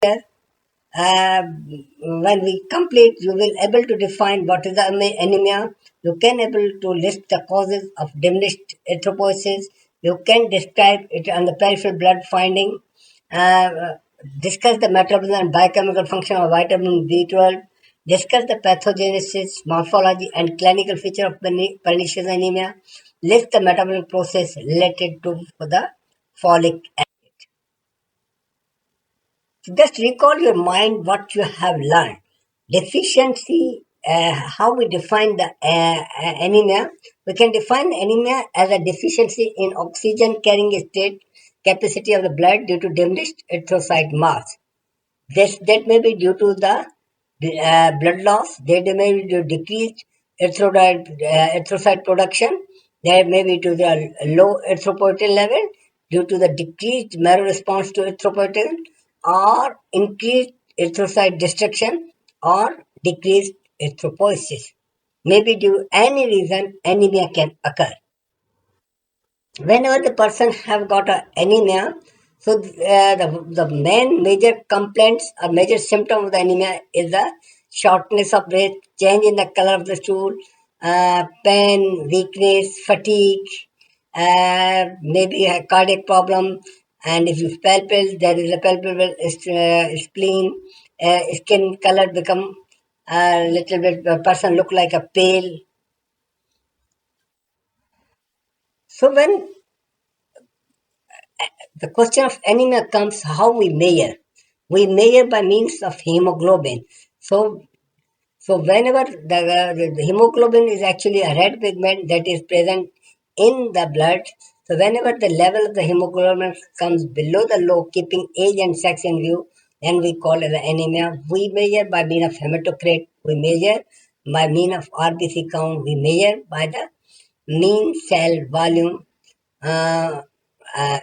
here. Uh, when we complete, you will able to define what is the anemia. You can able to list the causes of diminished erythropoiesis. You can describe it on the peripheral blood finding. Uh, Discuss the metabolism and biochemical function of vitamin B12. Discuss the pathogenesis, morphology, and clinical feature of pernicious anemia. List the metabolic process related to the folic. Just recall your mind what you have learned. Deficiency, how we define the anemia. We can define anemia as a deficiency in oxygen carrying state capacity of the blood due to diminished erythrocyte mass. That may be due to the blood loss, that may be due to decreased erythrocyte production, that may be to the low erythropoietin level due to the decreased marrow response to erythropoietin, or increased erythrocyte destruction, or decreased erythropoiesis. Maybe due to any reason anemia can occur. Whenever the person have got a anemia, so the main major complaints or major symptom of the anemia is the shortness of breath, change in the color of the stool, pain, weakness, fatigue, maybe a cardiac problem, and if you palpate, there is a palpable spleen, skin color become a little bit, the person look like a pale. So when the question of anemia comes, how we measure. We measure by means of hemoglobin. So, whenever the hemoglobin is actually a red pigment that is present in the blood, so whenever the level of the hemoglobin comes below the low, keeping age and sex in view, then we call it the anemia. We measure by means of hematocrit. We measure by means of RBC count. We measure by the mean cell volume. Uh,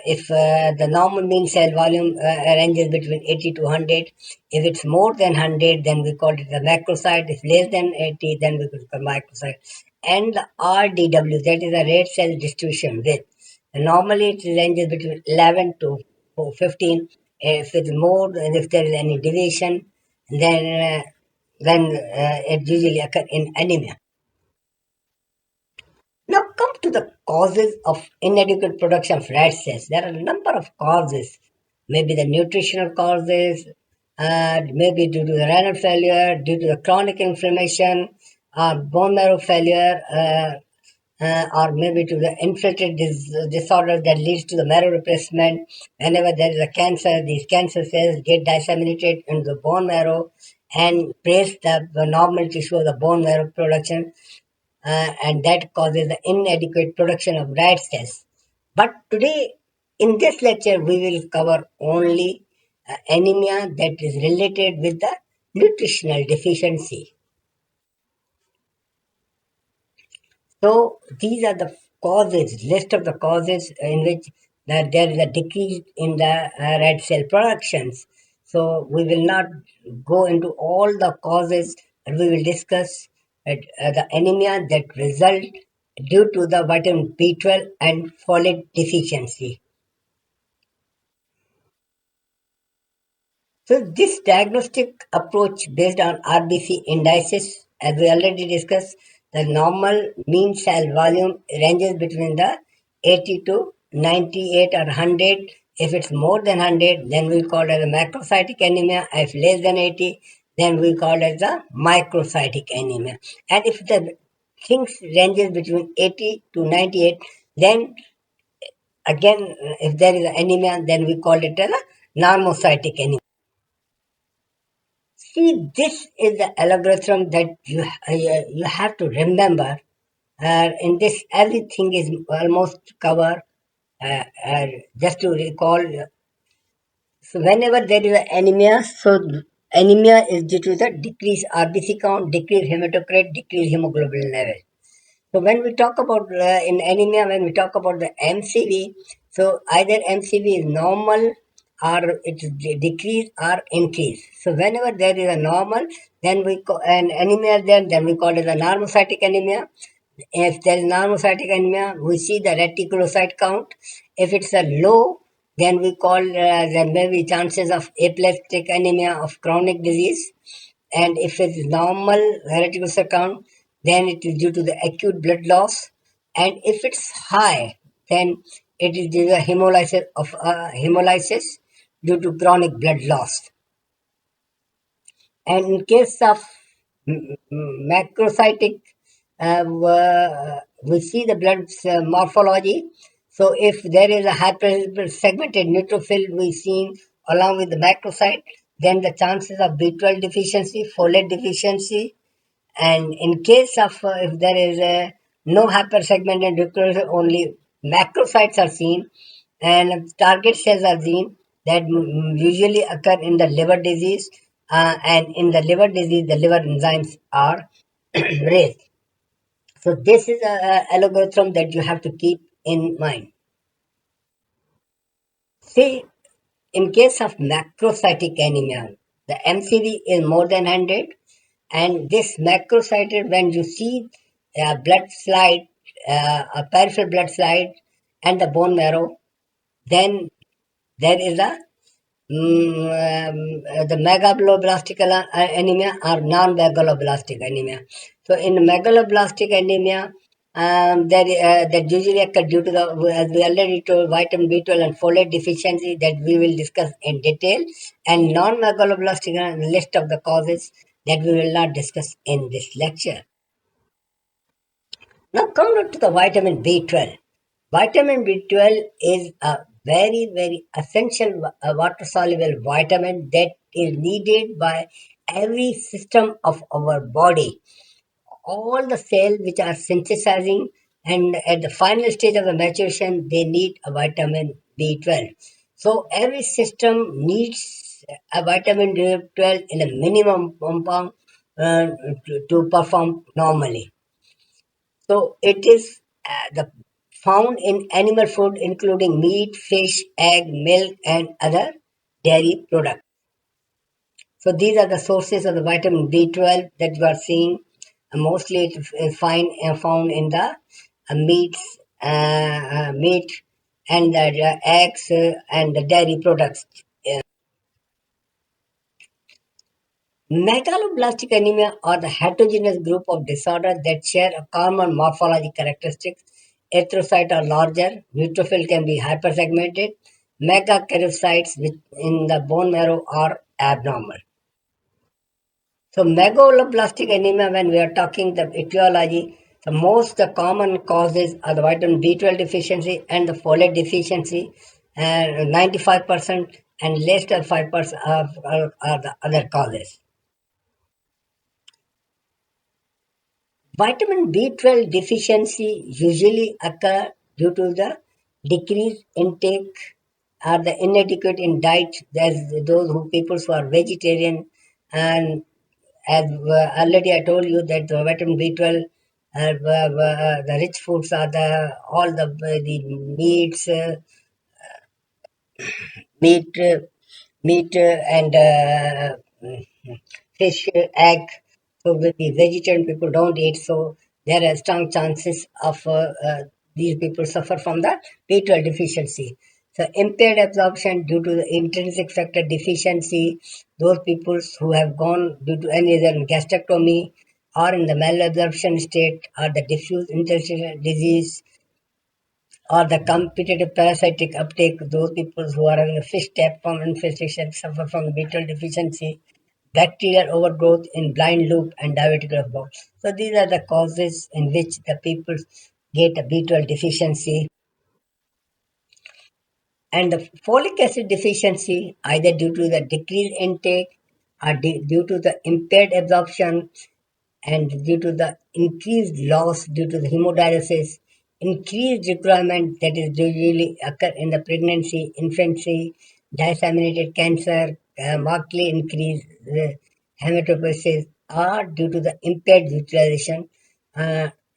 if the normal mean cell volume ranges between 80 to 100, if it's more than 100, then we call it the macrocyte. If less than 80, then we call it the microcyte. And the RDW, that is the red cell distribution width. Normally it ranges between 11 to 15. If it's more, and if there is any deviation, then it usually occurs in anemia. Now come to the causes of inadequate production of red cells. There are a number of causes. Maybe the nutritional causes, maybe due to the renal failure, due to the chronic inflammation, or bone marrow failure, or maybe to the infiltrate disorder that leads to the marrow replacement. Whenever there is a cancer, these cancer cells get disseminated into the bone marrow and press the normal tissue of the bone marrow production, and that causes the inadequate production of red cells. But today, in this lecture, we will cover only anemia that is related with the nutritional deficiency. So these are the causes, list of the causes in which that there is a decrease in the red cell productions. So we will not go into all the causes, and we will discuss the anemia that result due to the vitamin B12 and folate deficiency. So this diagnostic approach based on RBC indices, as we already discussed, the normal mean cell volume ranges between the 80 to 98 or 100. If it's more than 100, then we call it a macrocytic anemia. If less than 80, then we call it the microcytic anemia. And if the things ranges between 80 to 98, then again, if there is anemia, then we call it a normocytic anemia. See, this is the algorithm that you have to remember. In this, everything is almost covered. Just to recall, so whenever there is anemia, so anemia is due to the decreased RBC count, decreased hematocrit, decreased hemoglobin level. So when we talk about in anemia, when we talk about the MCV, so either MCV is normal or it is decrease or increase. So whenever there is a normal, then we call an anemia then we call it a normocytic anemia. If there is normocytic anemia, we see the reticulocyte count. If it's a low, Then we call there may be chances of aplastic anemia of chronic disease. And if it's normal reticulocyte count, then it is due to the acute blood loss. And if it's high, then it is due to hemolysis due to chronic blood loss. And in case of macrocytic, we see the blood's morphology. So if there is a hyper-segmented neutrophil we seen along with the macrocyte, then the chances of B12 deficiency, folate deficiency, and in case of if there is a no hypersegmented nucleus, only macrocytes are seen and target cells are seen that usually occur in the liver disease, and in the liver disease, the liver enzymes are raised. So this is a algorithm that you have to keep in mind. See, in case of macrocytic anemia, the MCV is more than 100, and this macrocyted, when you see a blood slide, a peripheral blood slide, and the bone marrow, then there is a the megaloblastic anemia or non-megaloblastic anemia. So in megaloblastic anemia, that usually occur due to the, as we already told, vitamin B12 and folate deficiency that we will discuss in detail, and non-megaloblastic list of the causes that we will not discuss in this lecture. Now come to the vitamin B12. Vitamin B12 is a very, very essential water-soluble vitamin that is needed by every system of our body. All the cells which are synthesizing and at the final stage of the maturation, they need a vitamin B12. So every system needs a vitamin B12 in a minimum compound to perform normally. So it is the found in animal food including meat, fish, egg, milk, and other dairy products. So these are the sources of the vitamin B12 that you are seeing. Mostly it is found in the meat and the eggs and the dairy products. Megaloblastic anemia are the heterogeneous group of disorders that share a common morphology characteristics. Erythrocytes are larger, neutrophil can be hypersegmented, megakaryocytes in the bone marrow are abnormal. So megaloblastic anemia, when we are talking the etiology, the most common causes are the vitamin B12 deficiency and the folate deficiency, and 95% and less than 5% are the other causes. Vitamin B12 deficiency usually occur due to the decreased intake or the inadequate in diet. There's those people who are vegetarian, and as already I told you that the vitamin B12, the rich foods are the all the meats, meat, meat and fish, egg. So with the vegetarian people don't eat, so there are strong chances of these people suffer from the B12 deficiency. So impaired absorption due to the intrinsic factor deficiency, those people who have gone due to any other gastrectomy or in the malabsorption state or the diffuse interstitial disease or the competitive parasitic uptake, those people who are having a fish tapeworm infestation suffer from B12 deficiency, bacterial overgrowth in blind loop, and diabetic bowel. So these are the causes in which the people get a B12 deficiency. And the folic acid deficiency, either due to the decreased intake or due to the impaired absorption, and due to the increased loss due to the hemodialysis, increased requirement that is usually occur in the pregnancy, infancy, disseminated cancer, markedly increased hematopoiesis, or due to the impaired utilization,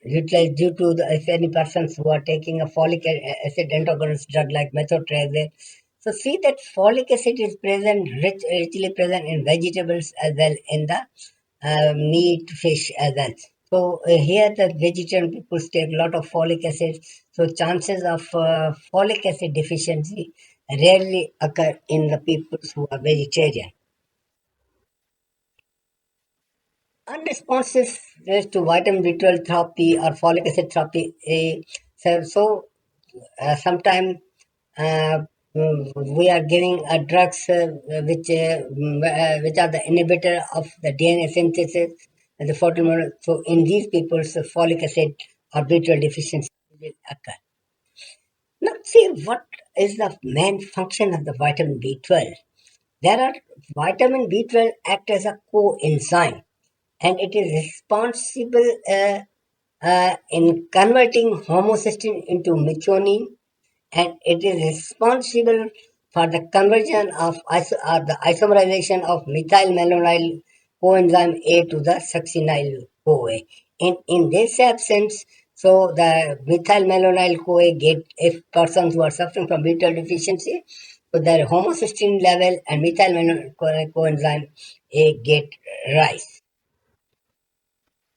utilized due to the, if any persons who are taking a folic acid antagonist drug like methotrexate. So see that folic acid is present, richly present in vegetables as well in the meat, fish as well. So here the vegetarian people take a lot of folic acid. So chances of folic acid deficiency rarely occur in the people who are vegetarian. Unresponsive to vitamin B12 therapy or folic acid therapy, sometimes uh, we are giving drugs which are the inhibitor of the DNA synthesis and the photomer. So in these people, so folic acid or B12 deficiency will occur. Now, see what is the main function of the vitamin B12. There are vitamin B12 act as a coenzyme, and it is responsible in converting homocysteine into methionine, and it is responsible for the conversion of the isomerization of methylmalonyl coenzyme A to the succinyl CoA. In this absence, so the methylmalonyl CoA get, if persons who are suffering from B12 deficiency, so their homocysteine level and methylmalonyl coenzyme A get rise.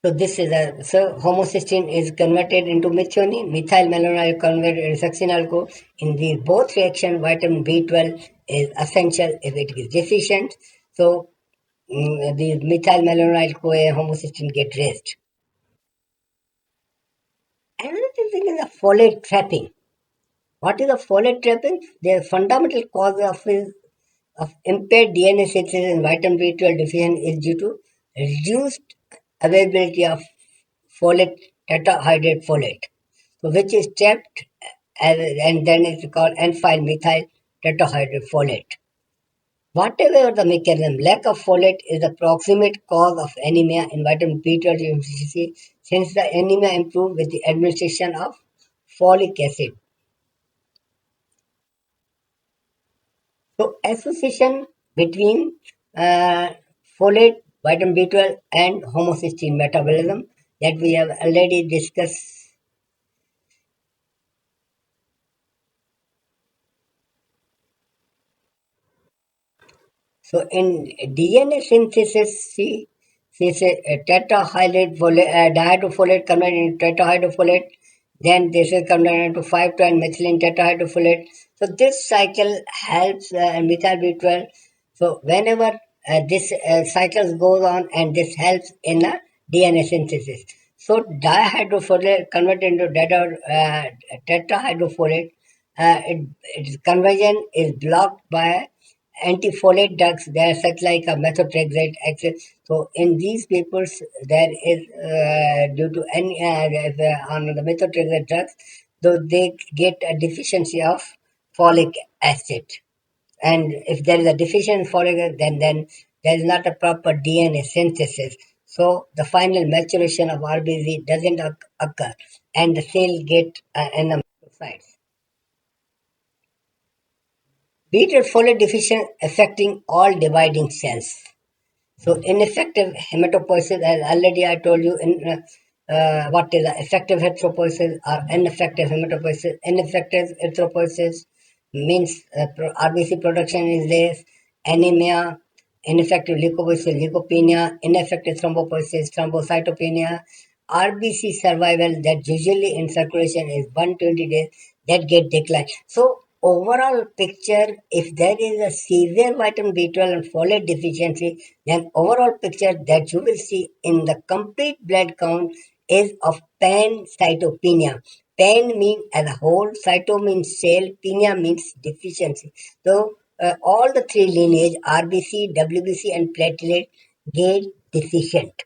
So this is a homocysteine is converted into methionine, methylmalonyl converted into succinyl. In these both reaction, vitamin B12 is essential if it is deficient. So the methylmalonyl CoA homocysteine get raised. Another thing is the folate trapping. What is the folate trapping? The fundamental cause of impaired DNA synthesis in vitamin B12 deficiency is due to reduced availability of folate, tetrahydride folate, so which is trapped and then it's called N-phyl-methyl tetrahydride folate. Whatever the mechanism, lack of folate is the proximate cause of anemia in vitamin B12 deficiency, since the anemia improves with the administration of folic acid. So association between uh, folate, vitamin B12 and homocysteine metabolism that we have already discussed. So in DNA synthesis, see say tetrahydride folate, dihydrofolate converted into tetrahydrofolate, then this is converted into 5-12 methylene tetrahydrofolate. So this cycle helps methyl B12. So whenever this cycle goes on, and this helps in DNA synthesis. So dihydrofolate converted into tetrahydrofolate, its conversion is blocked by antifolate drugs. They are such like a methotrexate access. So in these papers, there is due to any on the methotrexate drugs, though they get a deficiency of folic acid. And if there is a deficiency in folic acid, then there is not a proper DNA synthesis. So the final maturation of RBC doesn't occur, and the cell get anemia. Beta folate deficient affecting all dividing cells. So ineffective hematopoiesis, as already I told you in what is the effective erythropoiesis or ineffective hematopoiesis. Ineffective erythropoiesis means RBC production is less, anemia, ineffective leukopoiesis, leukopenia, ineffective thrombopoiesis, thrombocytopenia, RBC survival that usually in circulation is 120 days that get declined. So overall picture, if there is a severe vitamin B12 and folate deficiency, then overall picture that you will see in the complete blood count is of pancytopenia. Pan means as a whole, cyto means cell, penia means deficiency. So all the three lineage, RBC, WBC and platelet get deficient.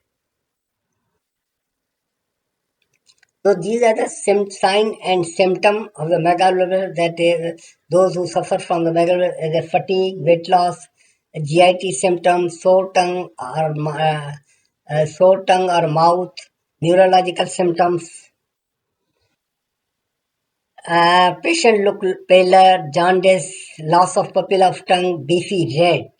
So these are the sign and symptom of the megaloblastic, that is, those who suffer from the megaloblastic, the fatigue, weight loss, GIT symptoms, sore tongue or mouth, neurological symptoms. Patient look paler, jaundice, loss of pupil of tongue, beefy red.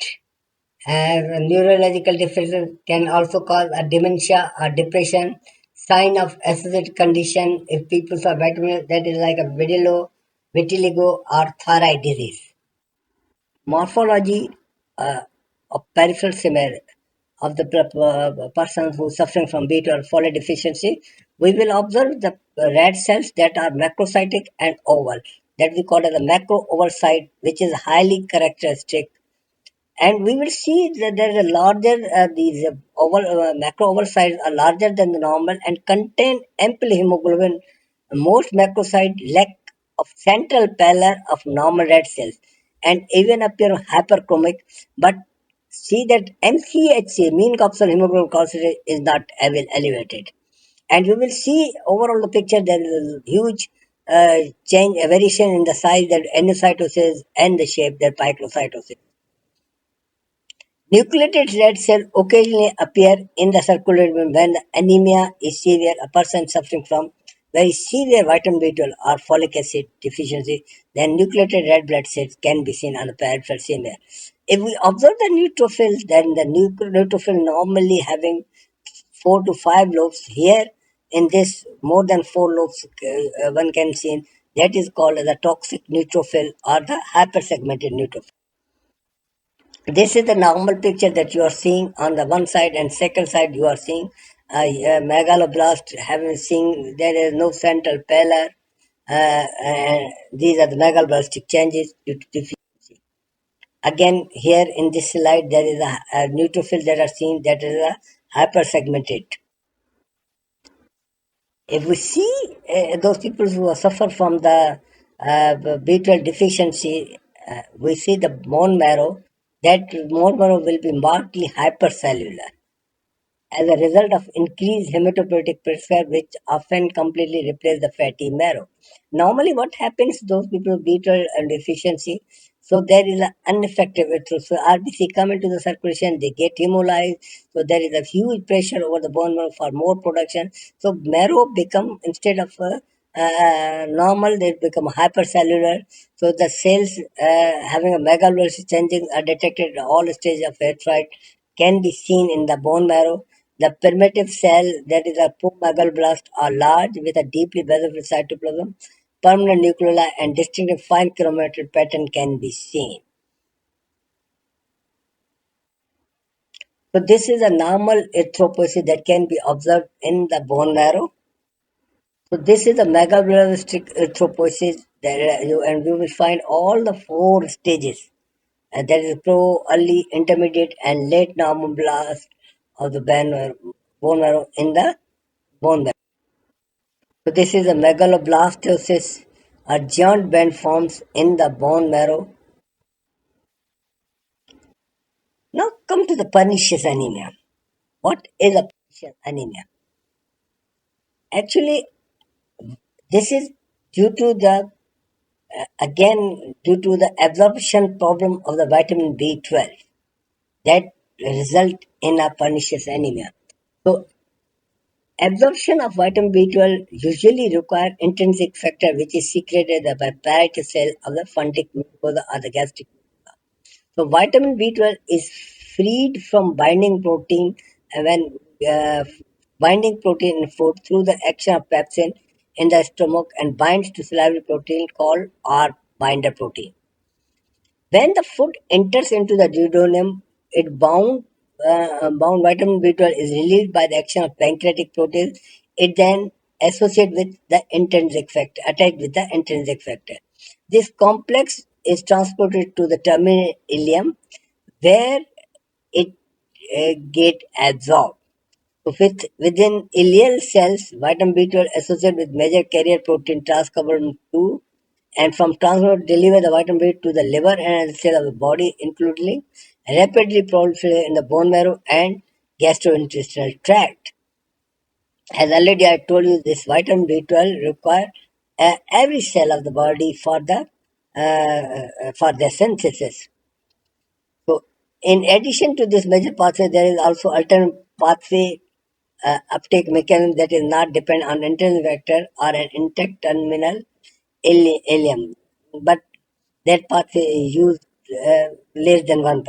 And neurological differences can also cause a dementia or depression. Sign of associated condition if people are vitamin, that is like a vitiligo or thyroid disease. Morphology of peripheral smear of the person who is suffering from beta or folate deficiency, we will observe the red cells that are macrocytic and oval. that we call as a macro oversight, which is highly characteristic. And we will see that there is a larger, these macro oversites are larger than the normal and contain ample hemoglobin. Most macrocytes lack of central pallor of normal red cells and even appear hyperchromic, but see that MCHC, mean corpuscle hemoglobin concentration, is not elevated. And you will see overall the picture there is a huge change, a variation in the size, that endocytosis and the shape, that microcytosis. Nucleated red cells occasionally appear in the circulation when the anemia is severe. A person suffering from very severe vitamin B12 or folic acid deficiency, then nucleated red blood cells can be seen on the peripheral smear. If we observe the neutrophils, then the neutrophil normally having 4 to 5 lobes. Here, in this, more than 4 lobes one can see. That is called as the toxic neutrophil or the hypersegmented neutrophil. This is the normal picture that you are seeing on the one side, and second side you are seeing a megaloblast having seen there is no central pallor. And these are the megaloblastic changes due to deficiency. Again, here in this slide there is a neutrophil that are seen, that is a hypersegmented. If we see those people who suffer from the B12 deficiency, we see the bone marrow, that bone marrow will be markedly hypercellular as a result of increased hematopoietic pressure, which often completely replace the fatty marrow. Normally, what happens, those people with B12 and deficiency, so there is an ineffective erythroid. So RBC come into the circulation, they get hemolyzed, so there is a huge pressure over the bone marrow for more production. So marrow become, instead of normal, they become hypercellular. So the cells having a megaloblastic changing are detected at all stages of erythroid, can be seen in the bone marrow. The primitive cell, that is a megaloblast, are large with a deeply basophil cytoplasm, permanent nucleoli, and distinctive fine chromatin pattern can be seen. So this is a normal erythropoiesis that can be observed in the bone marrow. So this is a megaloblastic erythropoiesis, and we will find all the 4 stages. That is pro, early, intermediate, and late normoblast of the bone marrow in the bone marrow. So this is a megaloblastosis. A giant band forms in the bone marrow. Now come to the pernicious anemia. What is a pernicious anemia? Actually, this is due to the due to the absorption problem of the vitamin B12 that result in a pernicious anemia. So absorption of vitamin B12 usually require intrinsic factor, which is secreted by parietal cell of the fundus mucosa or the gastric. So vitamin B12 is freed from binding protein when binding protein in food through the action of pepsin in the stomach and binds to salivary protein called R binder protein. When the food enters into the duodenum, it bound vitamin B12 is released by the action of pancreatic proteins. It then associates with the intrinsic factor, attached with the intrinsic factor. This complex is transported to the terminal ileum, where it get absorbed. So within ileal cells, vitamin B12 associated with major carrier protein transcarbon 2, and from transport deliver the vitamin B to the liver and other cell of the body, including rapidly proliferate in the bone marrow and gastrointestinal tract. As already I told you, this vitamin B12 require every cell of the body for their synthesis. So, in addition to this major pathway, there is also alternate pathway uptake mechanism that is not dependent on intrinsic factor or an intact terminal ileum, but that pathway is used less than 1%.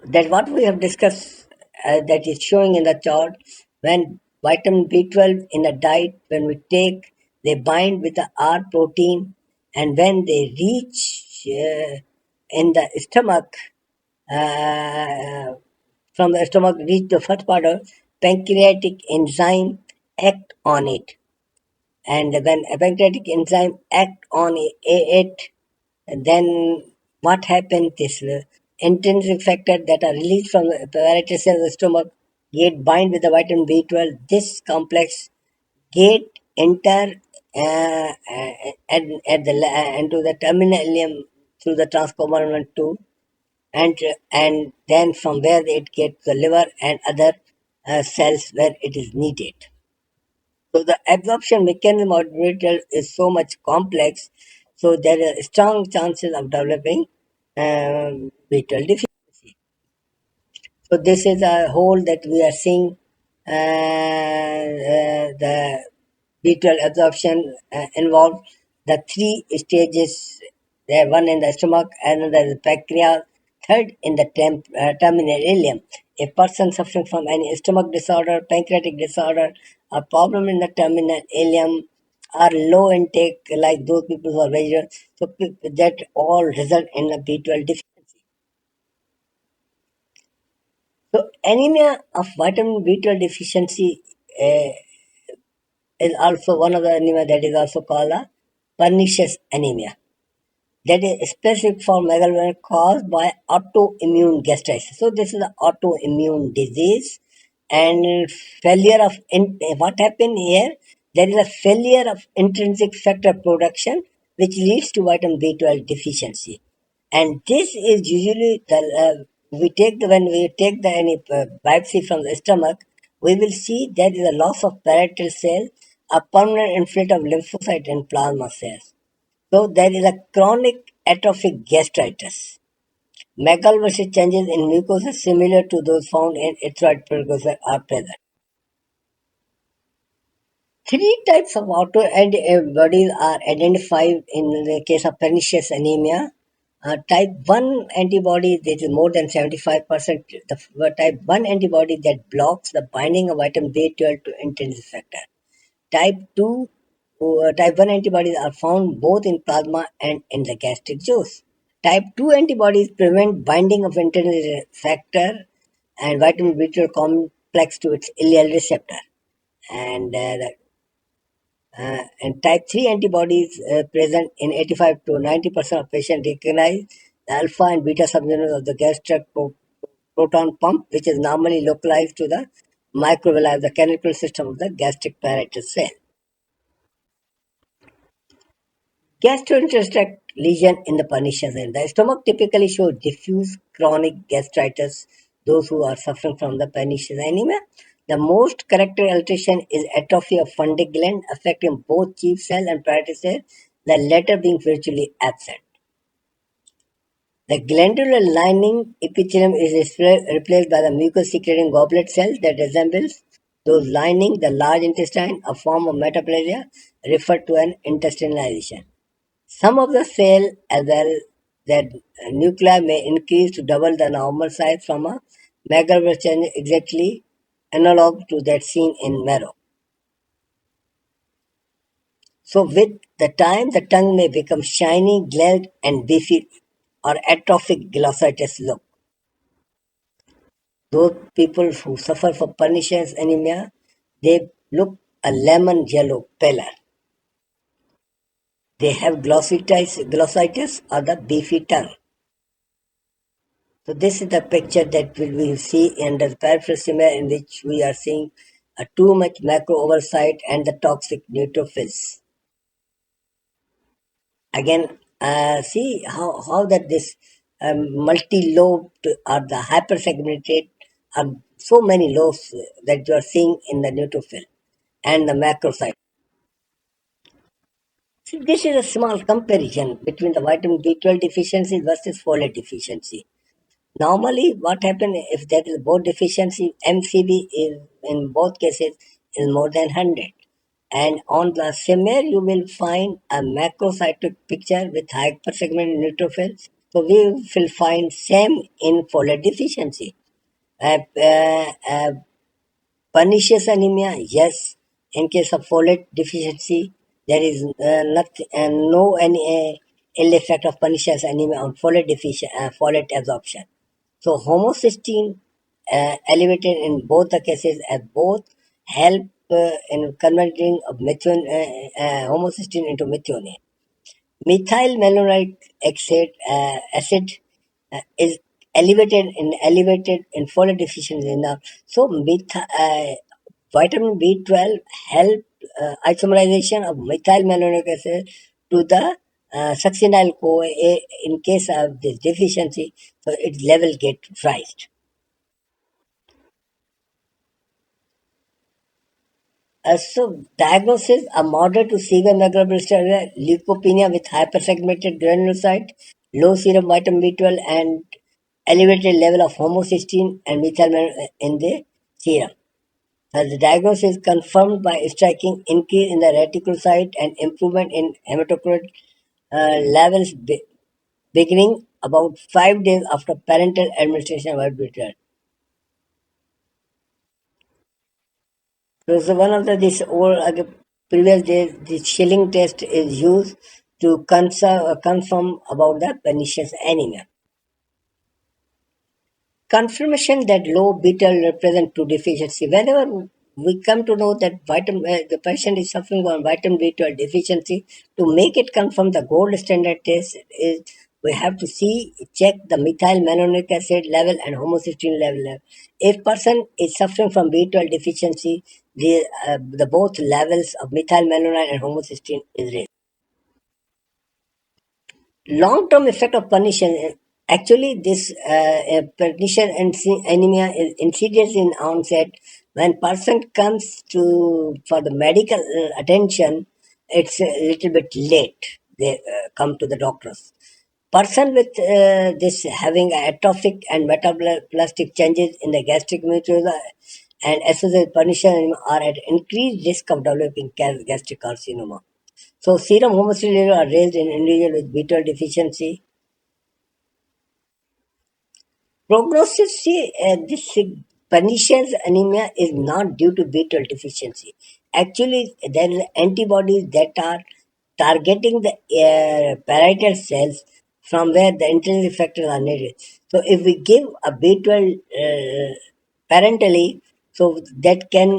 That what we have discussed, that is showing in the chart, when vitamin B12 in a diet, when we take, they bind with the R protein, and when they reach in the stomach, uh, from the stomach reach the first part of pancreatic enzyme act on it, and when a pancreatic enzyme act on it, then what happens is intrinsic factors that are released from the apparatus of the stomach get bind with the vitamin B12. This complex get enter into the terminal ileum through the transcompartment 2, and then from where it gets the liver and other cells where it is needed. So the absorption mechanism of B12 is so much complex, so there are strong chances of developing B12 deficiency. So this is a whole that we are seeing the B12 absorption involved the three stages. There one in the stomach, another in the pancreas, third in the terminal ileum. A person suffering from any stomach disorder, pancreatic disorder, a problem in the terminal ileum, or low intake like those people who are vegetarian, so that all result in a B12 deficiency. So anemia of vitamin B12 deficiency uh, is also one of the anemia that is also called a pernicious anemia. That is specific for megaloblastic caused by autoimmune gastritis. So this is an autoimmune disease and failure of what happened here? There is a failure of intrinsic factor production which leads to vitamin B12 deficiency, and this is usually the we take the when we take the any biopsy from the stomach, we will see there is a loss of parietal cell, a permanent infiltrate of lymphocyte and plasma cells. So there is a chronic atrophic gastritis. Megaloblastic changes in mucosa similar to those found in erythroid precursors are present. Three types of autoantibodies are identified in the case of pernicious anemia. Type 1 antibody that is more than 75%, the type 1 antibody that blocks the binding of vitamin B12 to intrinsic factor. Type 2, type 1 antibodies are found both in plasma and in the gastric juice. Type 2 antibodies prevent binding of intrinsic factor and vitamin B12 complex to its ileal receptor. And type 3 antibodies present in 85 to 90% of patients recognize the alpha and beta subunits of the gastric proton pump, which is normally localized to the microvilli of the canonical system of the gastric parietal cell. Gastrointestinal lesion in the pernicious end. The stomach typically shows diffuse chronic gastritis, those who are suffering from the pernicious anemia. The most characteristic alteration is atrophy of fundic gland affecting both chief cell and parietal cell, the latter being virtually absent. The glandular lining epithelium is replaced by the mucus-secreting goblet cells that resembles those lining the large intestine, a form of metaplasia referred to as intestinalization. Some of the cell as well that nuclei may increase to double the normal size from a megaloblastic exactly analog to that seen in marrow. So with the time the tongue may become shiny, glazed and beefy or atrophic glossitis look. Those people who suffer from pernicious anemia, they look a lemon yellow pallor. They have glossitis or the beefy tongue. So this is the picture that we will see under the peripheral smear in which we are seeing a too much macro oversight and the toxic neutrophils. Again, see how that this multi-lobed or the hypersegmented are so many lobes that you are seeing in the neutrophil and the macrocyte. See, this is a small comparison between the vitamin B12 deficiency versus folate deficiency. Normally, what happens if there is both deficiency, MCB is in both cases is more than 100. And on the smear, you will find a macrocytic picture with hypersegmented neutrophils. So we will find same in folate deficiency. Uh, uh, uh, Pernicious anemia, yes. In case of folate deficiency, there is no any ill effect of pernicious anemia on folate absorption. So homocysteine elevated in both the cases as both help in converting of homocysteine into methionine. Methyl malonic acid is elevated in folate deficiency. Now, so vitamin B12 help isomerization of methyl malonic acid to the succinyl CoA in case of this deficiency, so its level get raised. So diagnosis: a moderate to severe megaloblastic leukopenia with hypersegmented granulocyte, low serum vitamin B12, and elevated level of homocysteine and methyl in the serum. The diagnosis is confirmed by striking increase in the reticulocyte and improvement in hematocrit levels beginning about 5 days after parental administration of arbitral. So one of the this old previous days the Schilling test is used to confirm about the pernicious anemia. Confirmation that low beta represent to deficiency. Whenever we come to know that the patient is suffering from vitamin B12 deficiency, to make it confirm, the gold standard test is we have to check the methyl malonic acid level and homocysteine level. If person is suffering from B12 deficiency, the both levels of methyl malonite and homocysteine is raised. Long-term effect of pernicious. Actually, this pernicious anemia is insidious in onset. When person comes to for the medical attention, it's a little bit late. They come to the doctors. Person with this having atrophic and metabolic changes in the gastric mucosa and associated pernicious anemia are at increased risk of developing gastric carcinoma. So serum homocysteine levels are raised in individuals with B12 deficiency. Prognosis: this pernicious anemia is not due to B12 deficiency. Actually, there are antibodies that are targeting the parietal cells from where the intrinsic factors are needed. So, if we give a B12 parentally, so that can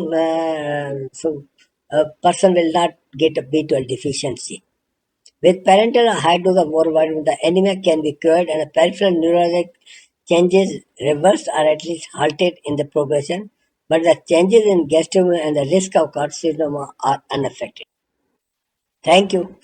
a person will not get a B12 deficiency. With parental high dose of vitamin, the anemia can be cured and the peripheral neurologic changes reversed or at least halted in the progression, but the changes in gastrointestinal and the risk of carcinoma are unaffected. Thank you.